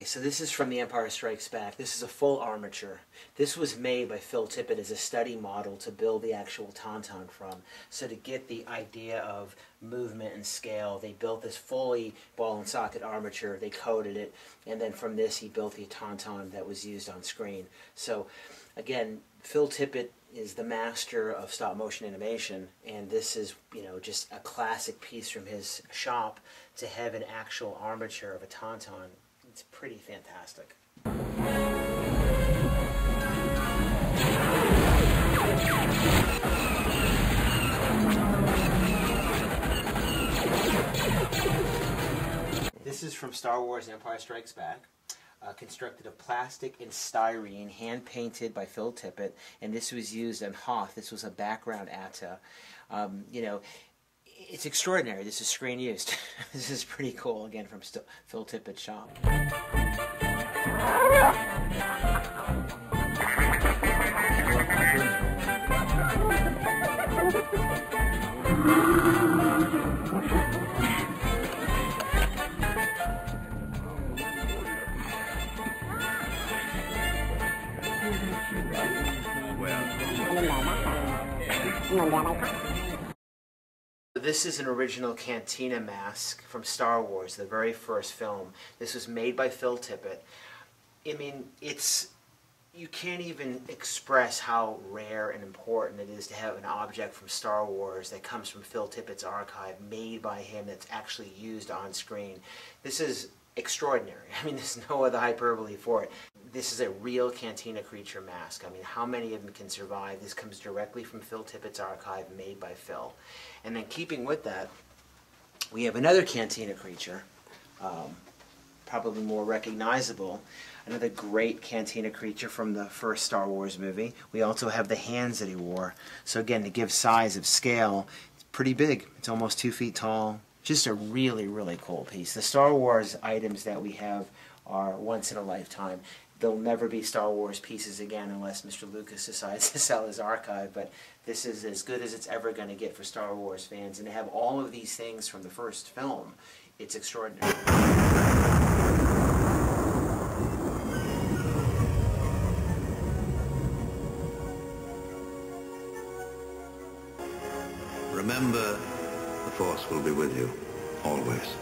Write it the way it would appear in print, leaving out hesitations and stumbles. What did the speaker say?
So this is from The Empire Strikes Back. This is a full armature. This was made by Phil Tippett as a study model to build the actual Taun Taun from. So to get the idea of movement and scale, they built this fully ball and socket armature, they coated it, and then from this he built the Taun Taun that was used on screen. So again, Phil Tippett is the master of stop motion animation, and this is, you know, just a classic piece from his shop to have an actual armature of a Taun Taun. It's pretty fantastic. This is from Star Wars Empire Strikes Back. Constructed of plastic and styrene, hand-painted by Phil Tippett, and this was used on Hoth. This was a background atta. You know, it's extraordinary. This is screen used. This is pretty cool, again, from Phil Tippett's shop. This is an original Cantina mask from Star Wars, the very first film. This was made by Phil Tippett. I mean, you can't even express how rare and important it is to have an object from Star Wars that comes from Phil Tippett's archive, made by him, that's actually used on screen. This is extraordinary. I mean, there's no other hyperbole for it. This is a real Cantina Creature mask. I mean, how many of them can survive? This comes directly from Phil Tippett's archive, made by Phil. And then keeping with that, we have another Cantina Creature, probably more recognizable. Another great Cantina Creature from the first Star Wars movie. We also have the hands that he wore. So again, to give size of scale, it's pretty big. It's almost 2 feet tall. Just a really, really cool piece. The Star Wars items that we have are once in a lifetime. There'll never be Star Wars pieces again unless Mr. Lucas decides to sell his archive, but this is as good as it's ever going to get for Star Wars fans. And to have all of these things from the first film, it's extraordinary. Remember, the Force will be with you, always.